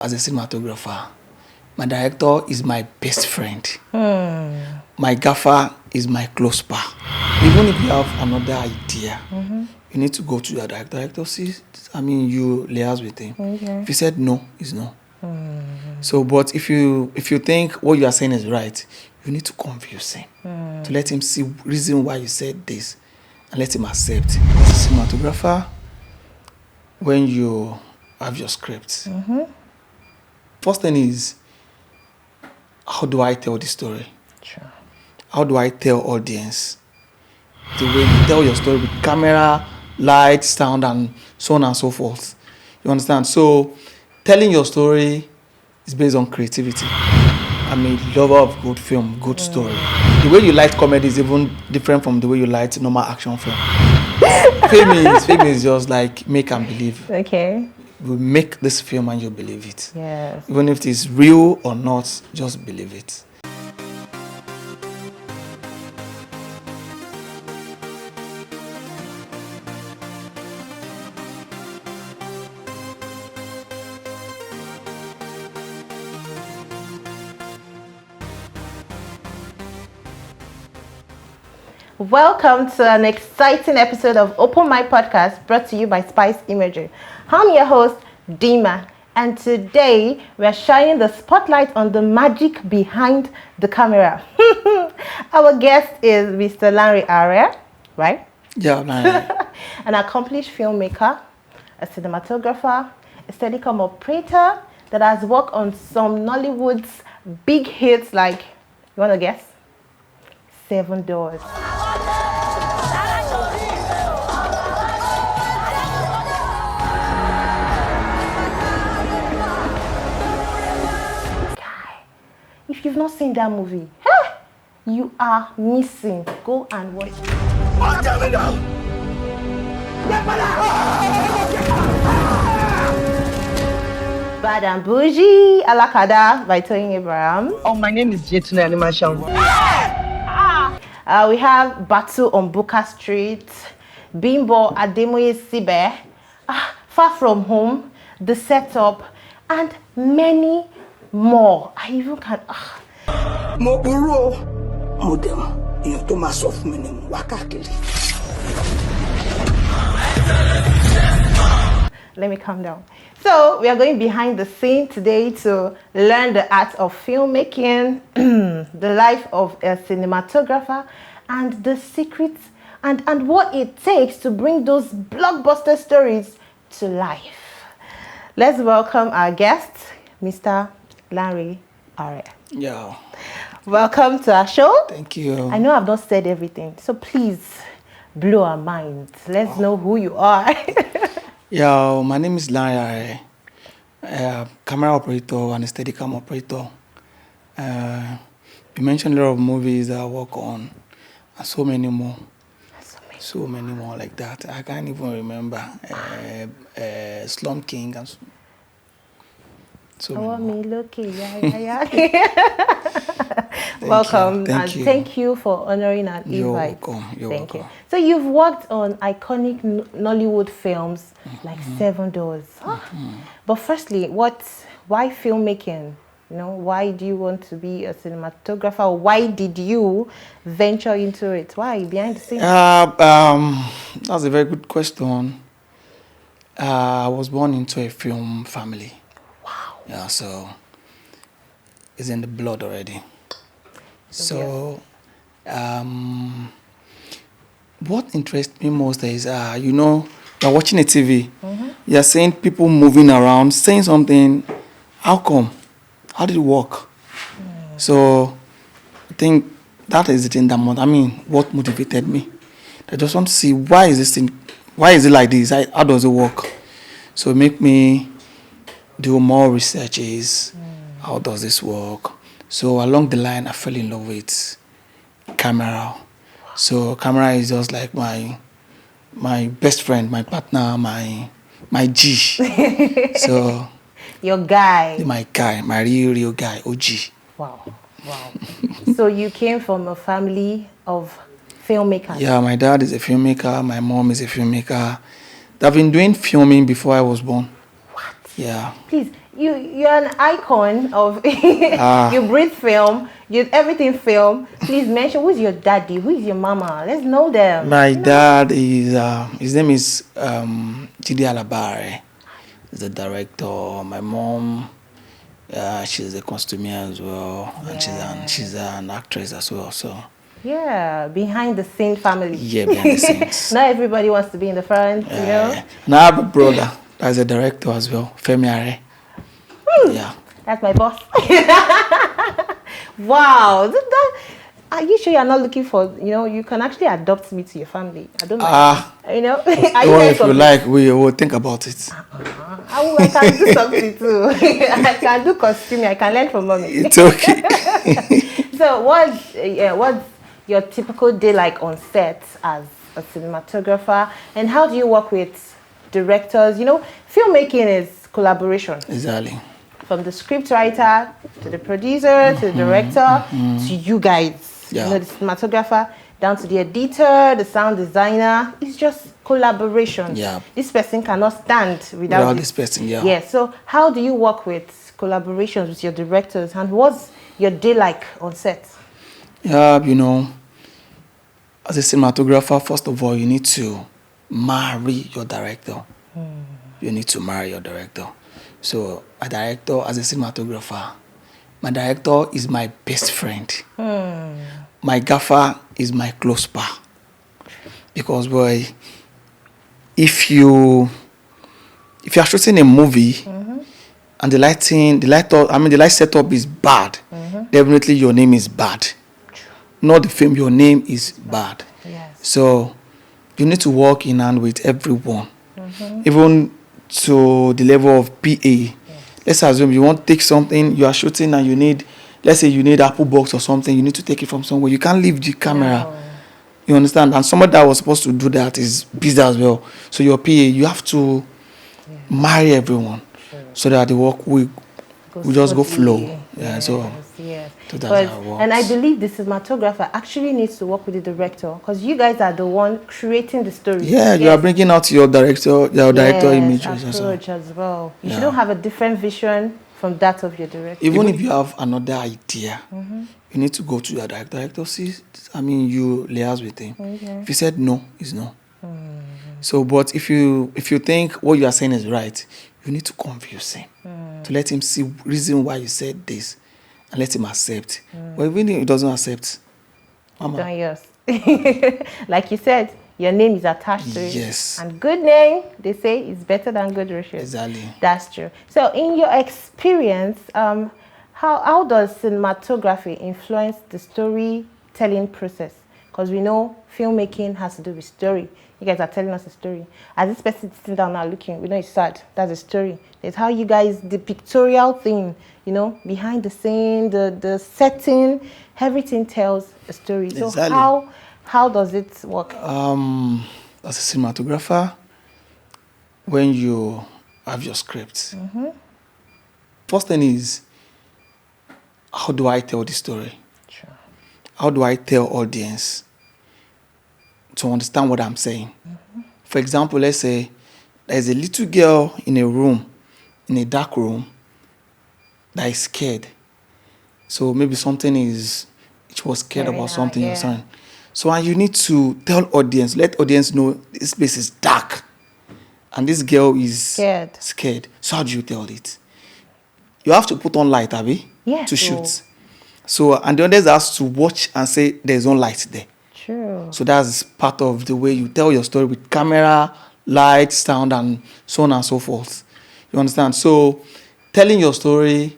as a cinematographer. My director is my best friend. My gaffer is my close pal. Even if you have another idea, you need to go to your director. Director says, you liaise with him. Okay. If he said no, it's no. So, but if you think what you are saying is right, you need to convince him to let him see reason why you said this and let him accept. As a cinematographer, when you have your script, first thing is, how do I tell the story? Sure. How do I tell audience the way you tell your story with camera, light, sound, and so on and so forth? You understand? So, telling your story is based on creativity. I'm a lover of good film, good story. The way you like comedy is even different from the way you like normal action film. Film is just like make and believe. Okay. We make this film and you believe it. Yes. Even if it is real or not, just believe it. Welcome to an exciting episode of Open My Podcast brought to you by Spice Imagery. I'm your host, Dima, and today we're shining the spotlight on the magic behind the camera. Our guest is Mr. Larry Are, right? Yeah, man. An accomplished filmmaker, a cinematographer, a Steadicam operator that has worked on some Nollywood's big hits like, you want to guess? 7 Doors. If you've not seen that movie, you are missing. Go and watch it. Bad and Bougie, Alakada by Toyin Abraham. Oh, my name is Jetuna Animation. We have Batu on Buka Street, Bimbo Ademoye Sibe, Far From Home, The Setup, and many more. I even can't. Moburo, Modem, you to myself, meaning Wakakili. Let me calm down. So we are going behind the scene today to learn the art of filmmaking, the life of a cinematographer, and the secrets and what it takes to bring those blockbuster stories to life. Let's welcome our guest, Mr. Larry Are. Yeah. Welcome to our show. Thank you. I know I've not said everything, so please blow our minds. Let's know who you are. Yeah, my name is Larry Are, camera operator and a Steadicam operator. You mentioned a lot of movies that I work on, and so many more. So many more like that. I can't even remember. Slum King and so many more. Welcome Thank and you. thank you for honoring our You're invite. welcome. You're Thank welcome. you. So you've worked on iconic Nollywood films like 7 Doors. But firstly, why filmmaking? You know, why do you want to be a cinematographer? Why did you venture into it? Why behind the scenes? That's a very good question. I was born into a film family. Wow. Yeah, so it's in the blood already. So, what interests me most is, you're watching a TV, you're seeing people moving around, saying something. How come? How did it work? So, I think that is the thing what motivated me. I just want to see why is it like this? How does it work? So, it make me do more researches. How does this work? So along the line, I fell in love with camera. So camera is just like my best friend, my partner, my G. So Your guy. my guy, my real guy, OG. Wow. So you came from a family of filmmakers. Yeah, my dad is a filmmaker. My mom is a filmmaker. They've been doing filming before I was born. What? Yeah. Please, you're an icon of you breathe film, you everything film. Please mention who's your daddy, who is your mama. Let's know them. My dad is his name is Jide Alabare. He's the director. My mom, she's a costumier as well, and she's an actress as well. So yeah, behind the scene family. yeah, behind the scenes. Not everybody wants to be in the front, you know. And I have a brother that's a director as well, Femi Are. Yeah. That's my boss. Wow. Are you sure you're not looking for, you can actually adopt me to your family. I don't mind. You know? If you like, we will think about it. I can do something too. I can do costuming. I can learn from mommy. It's okay. So what's your typical day like on set as a cinematographer? And how do you work with directors? Filmmaking is collaboration. Exactly. From the script writer to the producer to the director to you guys, the cinematographer, down to the editor, the sound designer. It's just collaboration. Yeah. This person cannot stand without this person. Yeah. Yeah. So how do you work with collaborations with your directors, and what's your day like on set? Yeah, as a cinematographer, first of all, you need to marry your director. You need to marry your director. So a director, as a cinematographer, my director is my best friend. My gaffer is my close pal. Because boy, if you are shooting a movie and the light setup is bad, definitely your name is bad. Not the film, your name is bad. Yes. So you need to work in hand with everyone. Even to the level of PA. Yes. Let's assume you want to take something, you are shooting and let's say you need Apple box or something, you need to take it from somewhere. You can't leave the camera. No. You understand? And somebody that was supposed to do that is busy as well. So your PA, you have to marry everyone so that the work will just go flow. Yeah, so that's how it works. And I believe the cinematographer actually needs to work with the director, because you guys are the one creating the story. Yeah, you are bringing out your director images as well. You shouldn't have a different vision from that of your director. Even if you have another idea, you need to go to your director. Director, you liaise with him. If he said no, it's no. So, but if you think what you are saying is right, you need to convince him to let him see reason why you said this and let him accept. But even if he doesn't accept, Mama. Done yours. Like you said, your name is attached to it. Yes. And good name, they say, is better than good riches. Exactly. That's true. So in your experience, how does cinematography influence the storytelling process? Because we know filmmaking has to do with story. You guys are telling us a story. As this person sitting down now looking, we know it's sad. That's a story. It's how you guys, the pictorial thing, behind the scene, the setting, everything tells a story. So exactly. How does it work? As a cinematographer, when you have your script, first thing is, how do I tell the story? Sure. How do I tell audience to understand what I'm saying? For example, let's say there's a little girl in a dark room, that is scared. So maybe she was scared about something or something. So and you need to let audience know this place is dark and this girl is scared. So how do you tell it? You have to put on light, Abby, to shoot. So and the others has to watch and say there's no light there. True. So that's part of the way you tell your story with camera, light, sound, and so on and so forth. You understand? So telling your story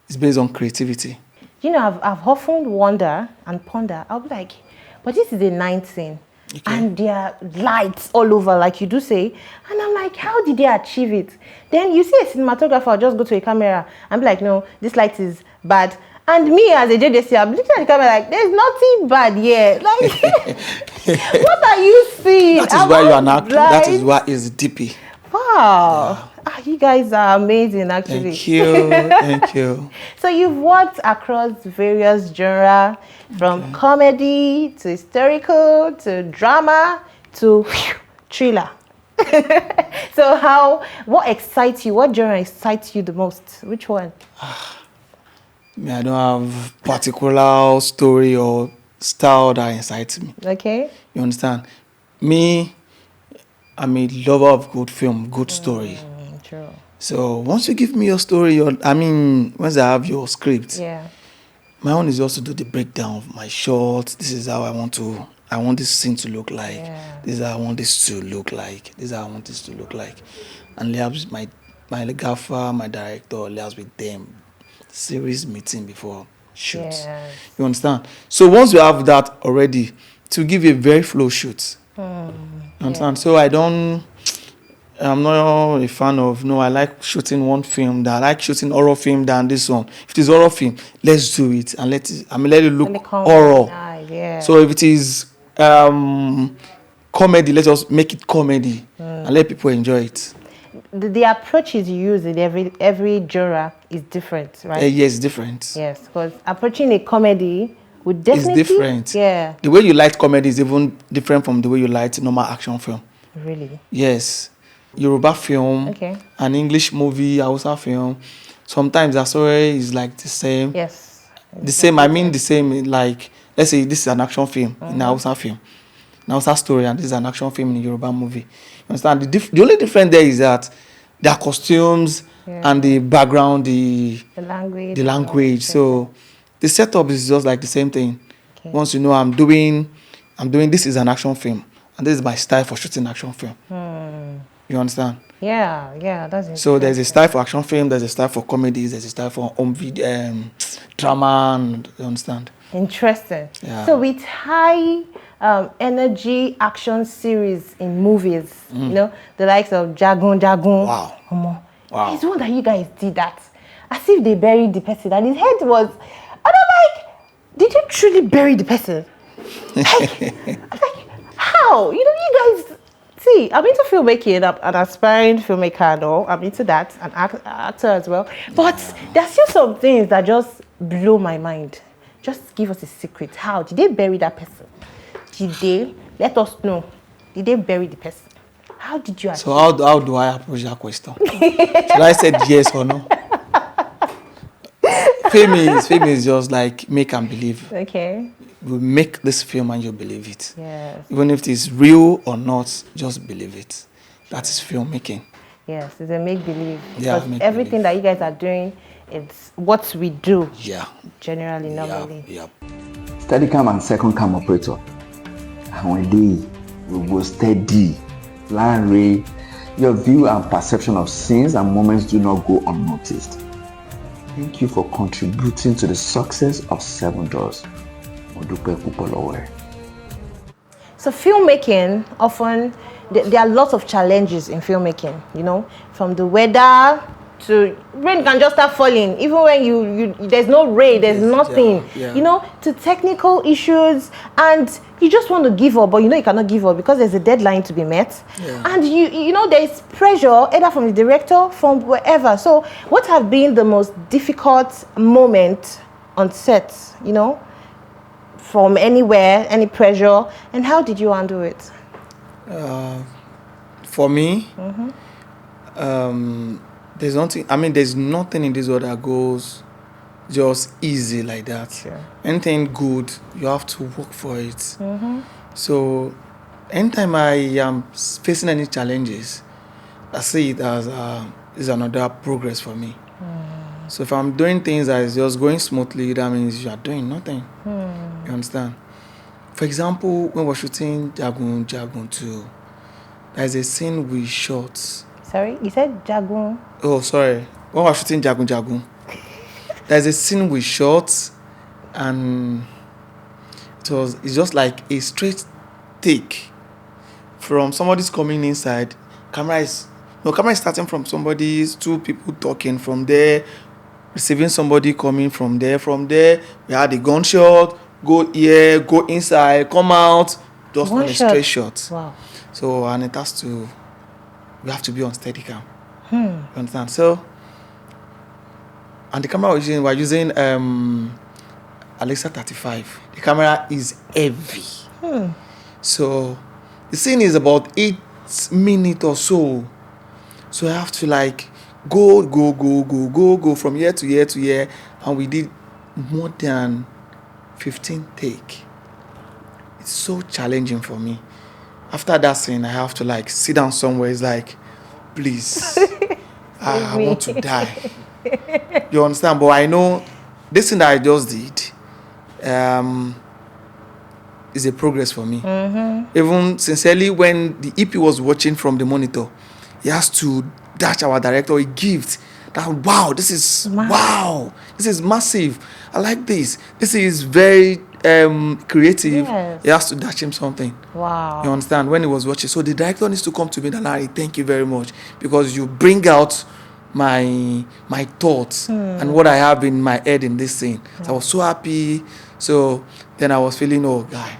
is based on creativity. I've often wonder and ponder. I'll be like, but this is a night scene. Okay. And there are lights all over, like you do say. And I'm like, how did they achieve it? Then you see a cinematographer just go to a camera and be like, no, this light is bad. And me as a JDC, I'm looking at the camera like, there's nothing bad here. Like, what are you seeing? That is why you are an actor. That is why it's DP. Wow. Yeah. You guys are amazing, actually. Thank you. Thank you. So you've worked across various genres, from comedy to historical to drama to thriller. So what excites you? What genre excites you the most? Which one? I don't have particular story or style that excites me. Okay. You understand? Me, I'm a lover of good film, good story. True. So once you give me your story, once I have your script, Yeah. my own is just to do the breakdown of my shots. This is how I want this scene to look like. Yeah. This is how I want this to look like. This is how I want this to look like. And liaise with my gaffer, my director, liaise with them. Series meeting before shoots. Yes. You understand? So once you have that already, to give a very flow shoot. You understand? So I'm not a fan of, no, I like shooting one film, I like shooting horror film than this one. If it is horror film, let's do it and let it look Let it come horror. nice, yeah. So if it is comedy, let us make it comedy and let people enjoy it. The approaches you use in every genre is different, right? Yes, different. Yes, because approaching a comedy would It's definitely... different. Yeah. The way you like comedy is even different from the way you like normal action film. Really? Yes. Yoruba film, Okay. an English movie, Hausa film. Sometimes the story is like the same. Yes. The same, I mean the same, like, let's say this is an action film in a Hausa film. An Hausa story, and this is an action film in a Yoruba movie. You understand? The only difference there is that their costumes and the background, the language. So the setup is just like the same thing. Okay. Once you know I'm doing this is an action film, and this is my style for shooting action film. You understand? Yeah, that's interesting. So there's a style for action film, there's a style for comedies, there's a style for drama, and you understand? Interesting. Yeah. So with high energy action series in movies, you know, the likes of Jagun. Wow. Wow. It's one that you guys did that. As if they buried the person and his head was... And I'm like, did you truly bury the person? I'm like, how? You know, you guys... See, I'm into filmmaking. I'm an aspiring filmmaker, no? I'm into that, an actor as well. But there's still some things that just blow my mind. Just give us a secret. How? Did they bury that person? Did they? Let us know. Did they bury the person? How did you achieve? So how do I approach that question? Should I say yes or no? Fame is just like make and believe. Okay. We make this film and you believe it. Yes. Even if it is real or not, just believe it. That is filmmaking. Yes, it's a make-believe. Yeah, Because everything that you guys are doing, it's what we do. Yeah. Generally, normally. Yeah. Steadicam and second cam operator. And one day we go steady. Plan ray. Your view and perception of scenes and moments do not go unnoticed. Thank you for contributing to the success of 7 Doors. So filmmaking, often, there are lots of challenges in filmmaking, you know, from the weather to rain can just start falling, even when you there's no rain, there's nothing, you know, to technical issues, and you just want to give up, but you know you cannot give up because there's a deadline to be met, and you know there's pressure either from the director, from wherever. So what have been the most difficult moment on set, you know, from anywhere, any pressure, and how did you handle it? For me, there's nothing in this world that goes just easy like that. Sure. Anything good, you have to work for it. So anytime I am facing any challenges, I see it as is another progress for me. So if I'm doing things that is just going smoothly, that means you are doing nothing. You understand? For example, when we're shooting Jagun 2, there's a scene we shot. Sorry, you said Jagun. Oh, sorry. When we're shooting Jagun, there's a scene we shot, and it's just like a straight take from somebody's coming inside. Camera is starting from somebody's, 2 people talking from there, receiving somebody coming from there. From there, we had a gunshot, go here, go inside, come out, just on a straight shot. Wow. So, and we have to be on Steadicam. You understand? So, and the camera we're using Alexa 35. The camera is heavy. So, the scene is about 8 minute or so. So I have to like go from year to year to year, and we did more than 15 take. It's so challenging for me. After that scene, I have to like sit down somewhere. It's like, please, I want to die. You understand? But I know this thing that I just did is a progress for me. Even sincerely, when the EP was watching from the monitor, he has to dash our director a gift. That wow, this is massive. I like this. This is very creative. Yes. He has to dash him something. Wow. You understand? When he was watching, so the director needs to come to me and Larry, thank you very much, because you bring out my thoughts and what I have in my head in this scene. So I was so happy. So then I was feeling, oh guy,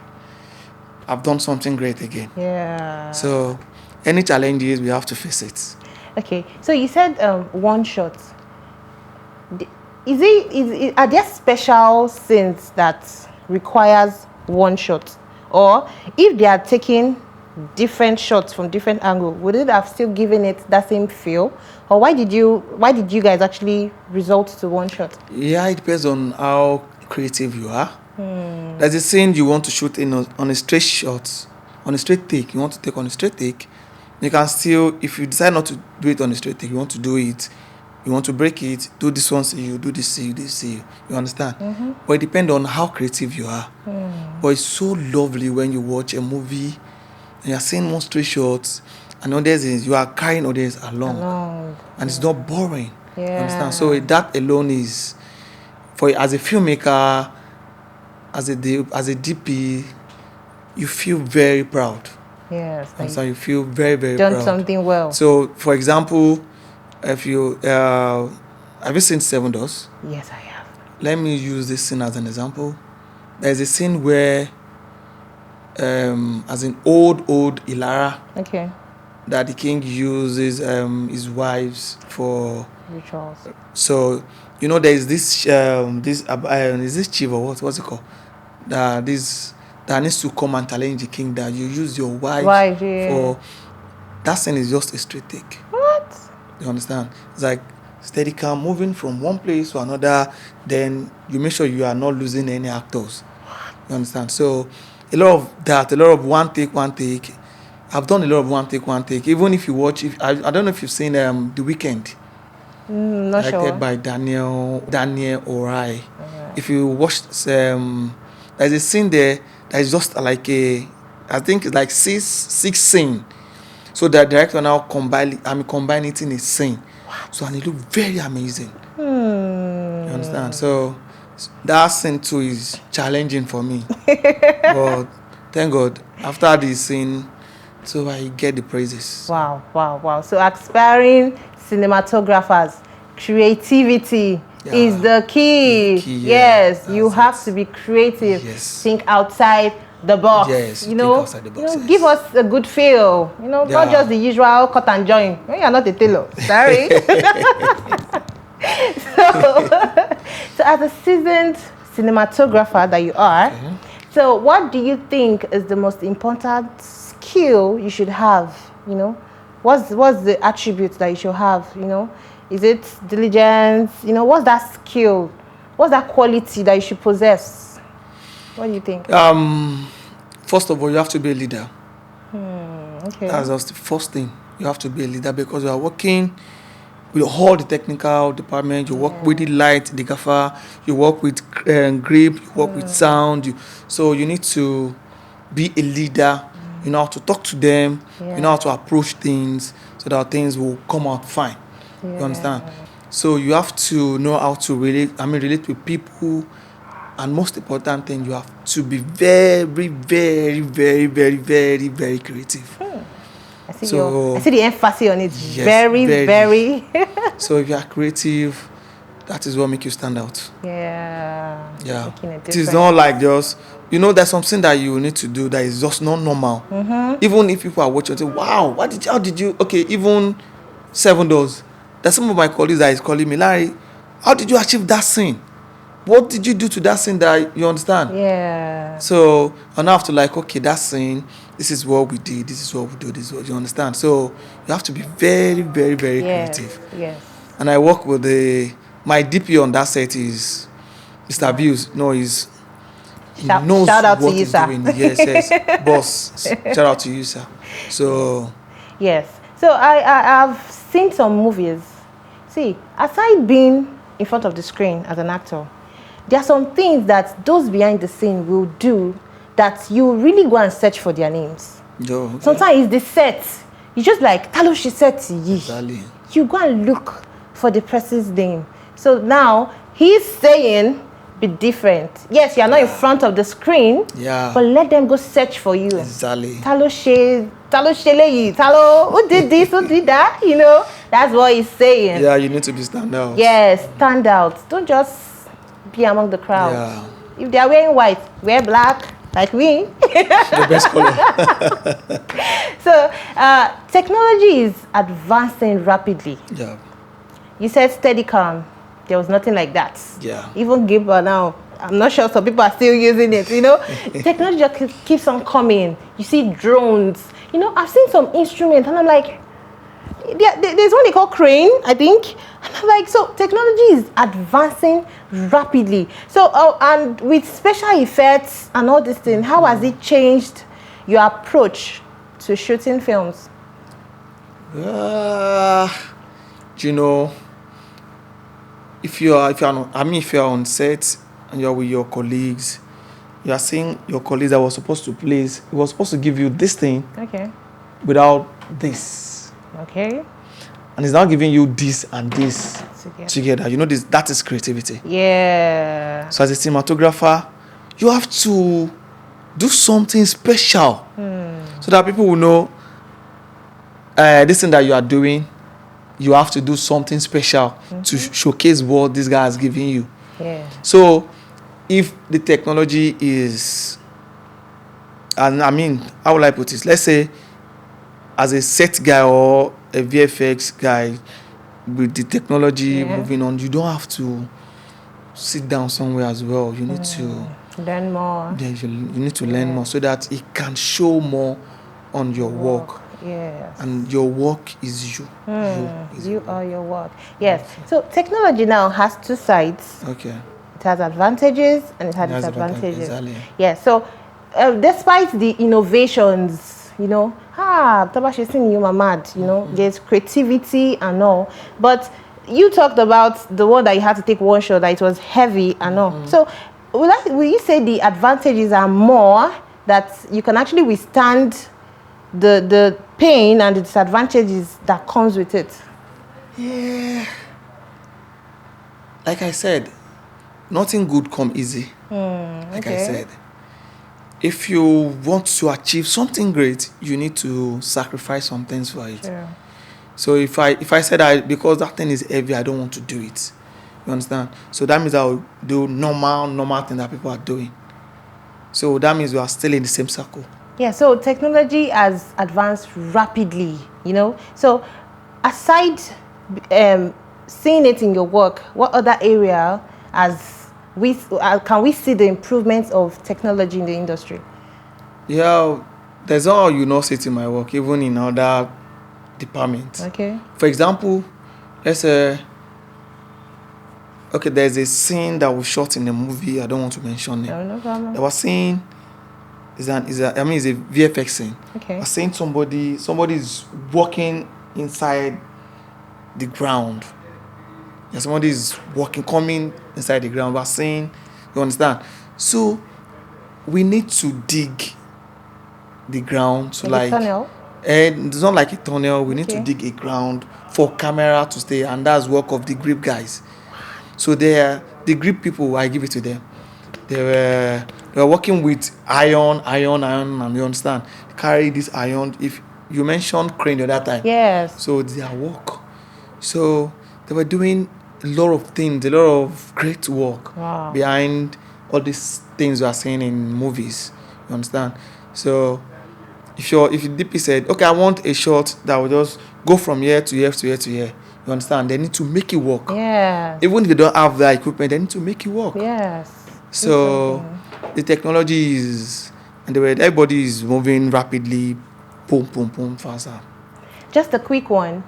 I've done something great again. Yeah. So any challenges, we have to face it. Okay, so you said one shot. Are there special scenes that requires one shot, or if they are taking different shots from different angles, would it have still given it that same feel, or why did you guys actually result to one shot? Yeah, it depends on how creative you are. There's a scene you want to shoot on a straight shot, on a straight take. You want to take on a straight take. You can still, if you decide not to do it on a straight take, you want to do it, you want to break it, do this one, see you, do this, see you, this, see you. You understand? But it depends on how creative you are. But it's so lovely when you watch a movie and you're seeing one straight shots, and others is you are carrying others along. And it's not boring. You understand? So that alone is, as a filmmaker, as a DP, you feel very proud. Yes. And so you feel very, very done proud. Something well. So, for example, if you have you seen Seven Doors? Yes, I have. Let me use this scene as an example. There's a scene where, as in old Ilara, Okay. that the king uses his wives for Rituals. So, there's this is this chief or what's it called? That needs to come and challenge the king that you use your wife for. That scene is just a straight take. What? You understand? It's like Steadicam moving from one place to another. Then you make sure you are not losing any actors. You understand? So a lot of one take. I've done a lot of one take. Even if you watch, I don't know if you've seen The Weeknd. Not directed sure. by Daniel Orai. If you watch, there's a scene there that is just like I think it's like six scene. So the director now combine it in a scene. So and it look very amazing. You understand? So that scene too is challenging for me. But thank God, after this scene, so I get the praises. Wow. So aspiring cinematographers, creativity is the key. Yes, you have to be creative. Yes. Think outside the box. Yes, think outside the box, yes. Give us a good feel. Not just the usual cut and join. You are not a tailor. Sorry. So as a seasoned cinematographer that you are, so what do you think is the most important skill you should have? What's the attribute that you should have? Is it diligence? What's that skill? What's that quality that you should possess? What do you think? First of all, you have to be a leader. Okay. That's just the first thing. You have to be a leader because you are working with all the technical department. You work with the light, the gaffer. You work with grip. You work with sound. So you need to be a leader. You know how to talk to them. You know how to approach things so that things will come out fine. You understand? So you have to know how to relate with people. And most important thing, you have to be very, very, very, very, very, very creative. I see the emphasis on it. Yes, very. So if you are creative, that is what makes you stand out. Yeah. It is not like just, there's something that you need to do that is just not normal. Even if people are watching, say, wow, how did you, okay, even 7 Doors. There's some of my colleagues that is calling me, Larry, how did you achieve that scene? what did you do to that scene that you understand? Yeah. So I now have to like, okay, that scene, this is what we did, this is what we do, this is what you understand. So you have to be very, very, very Yes. creative. Yes. And I work with my DP on that set is Mr. Views. No, he knows Shout out to what you, he's sir. doing. Yes, boss. Shout out to you, sir. So Yes. So I've seen some movies. See, aside being in front of the screen as an actor, there are some things that those behind the scene will do that you really go and search for their names. yo, okay. Sometimes it's the set. You just like, Talo she said to ye. Exactly. You go and look for the person's name. So now he's saying be different. Yes, you are not in front of the screen. Yeah. But let them go search for you. Exactly. Talo Sheleyi, Talo, who did this, who did that? You know, that's what he's saying. Yeah, you need to be stand out. Yes, stand out. Don't just be among the crowd. Yeah. If they are wearing white, wear black, like me. The best color. So, technology is advancing rapidly. Yeah. You said Steadicam. There was nothing like that. Yeah. Even Gimbal now, I'm not sure some people are still using it, you know. Technology just keeps on coming. You see drones. You know, I've seen some instruments and I'm like, there's one they call crane, I think. And I'm like, so technology is advancing rapidly. So, and with special effects and all this thing, how has it changed your approach to shooting films? You know, if you are on set and you're with your colleagues, you are seeing your colleagues that was supposed to give you this thing Okay. without this. Okay. And it's now giving you this and this together. You know, that is creativity. Yeah. So as a cinematographer, you have to do something special so that people will know this thing that you are doing, you have to do something special to showcase what this guy has given you. Yeah. So if the technology is, and I mean, how will I put it? Let's say as a set guy or a VFX guy, with the technology moving on, you don't have to sit down somewhere as well. You need to Learn more. yeah, you need to learn more so that it can show more on your work. Yes. And your work is you. You are your work. Yes. So technology now has two sides. Okay. It has advantages and it has It has disadvantages. exactly. Yes. So despite the innovations, you know, Tabashi sing you mad, you know, there's creativity and all. But you talked about the one that you had to take one shot, that it was heavy and all. So will you say the advantages are more, that you can actually withstand the pain and the disadvantages that comes with it? Yeah. Like I said, nothing good come easy. Like I said, if you want to achieve something great, you need to sacrifice some things for it. Sure. So if I said because that thing is heavy, I don't want to do it. You understand? So that means I'll do normal thing that people are doing. So that means we are still in the same circle. Yeah, so technology has advanced rapidly, you know. So aside seeing it in your work, what other area can we see the improvements of technology in the industry? Yeah, there's all you know see it in my work, even in other departments. Okay. For example, let's say, okay, there's a scene that was shot in a movie. I don't want to mention it. No problem. There was scene. It's a VFX scene. Okay. I was seeing somebody is walking inside the ground. Yeah, somebody is coming inside the ground. We're saying, you understand? So we need to dig the ground to Like a tunnel? And it's not like a tunnel. We need to Okay. dig a ground for camera to stay, and that's work of the grip guys. So the grip people, I give it to them. They were working with iron, and you understand? Carry this iron. If you mentioned crane the other time. Yes. So their work. So they were doing a lot of things, a lot of great work behind all these things we are seeing in movies. You understand? So if the DP said, okay, I want a shot that will just go from here to here to here to here, You understand? They need to make it work. Yes. Even if they don't have the equipment, they need to make it work. Yes. So the technology is, and the way everybody is moving rapidly, boom, boom, boom, faster. Just a quick one.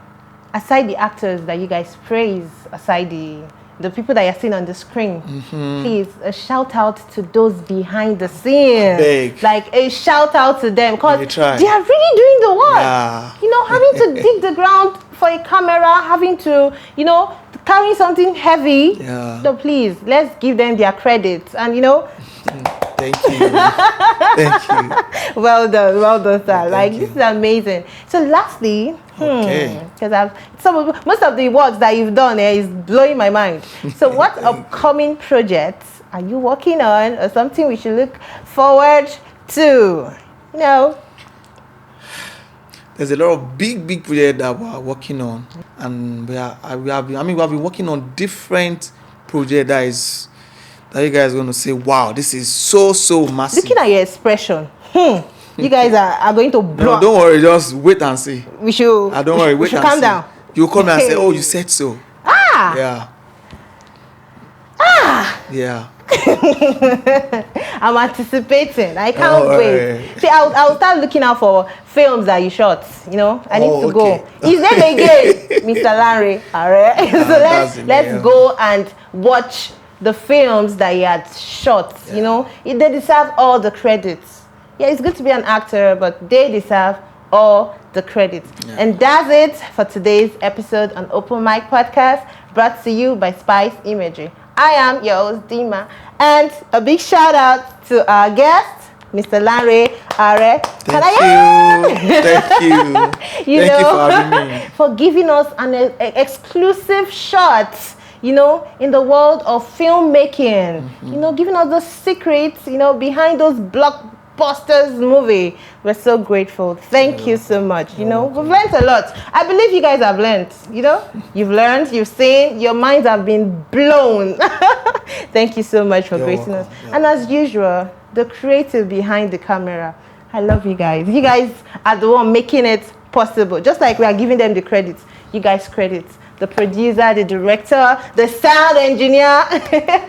Aside the actors that you guys praise, aside the people that you're seeing on the screen, please, a shout out to those behind the scenes. Big. Like a shout out to them, because They try. they are really doing the work. Yeah. You know, having to dig the ground for a camera, having to, you know, carrying something heavy. Yeah. So please, let's give them their credit. And you know, Thank you. Thank you. well done, sir. Thank Like you. this is amazing. So lastly, Okay. because most of the works that you've done is blowing my mind. So what upcoming projects are you working on, or something we should look forward to? You know, There's a lot of big projects that we're working on, and we have been working on different projects that you guys are going to say, wow, this is so massive. looking at your expression, you guys are going to blow. No, don't worry, just wait and see. We should. Don't worry, we wait should and calm see. down. You come and say, oh, you said so. Yeah. Yeah. I'm anticipating. I can't Oh, wait. right. See, I'll start looking out for films that you shot. You know, I need to okay. go. His name again, Mr. Larry. All right. So that's the let's name. go and watch the films that he had shot. You know, they deserve all the credits. Yeah, it's good to be an actor, but they deserve all the credits. Yeah. And that's it for today's episode on Open Mic Podcast, brought to you by Spice Imagery. I am your host, Dima, and a big shout out to our guest, Mr. Larry Are. Thank you. Thank you. You Thank you know, for having me. for giving us an exclusive shot, you know, in the world of filmmaking. You know, giving us those secrets, you know, behind those blockbusters movie. We're so grateful. Thank you so much. You know, we've learned a lot. I believe you guys have learned. You know, you've learned, you've seen, your minds have been blown. Thank you so much for gracing us. And as usual, the creative behind the camera. I love you guys. You guys are the one making it possible. Just like we are giving them the credits, you guys credit the producer, the director, the sound engineer.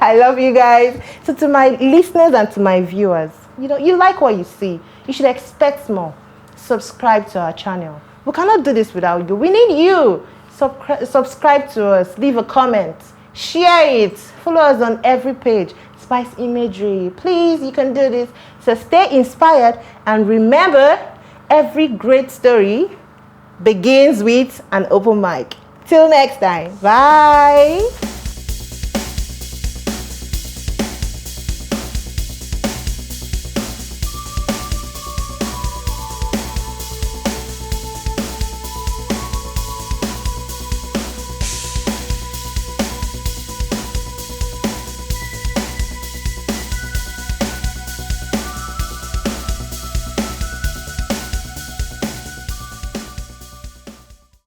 I love you guys. So to my listeners and to my viewers, you know, you like what you see. You should expect more. Subscribe to our channel. We cannot do this without you. We need you. Subscribe to us. Leave a comment. Share it. Follow us on every page. Spice Imagery. Please, you can do this. So stay inspired, and remember, every great story begins with an open mic. Till next time. Bye.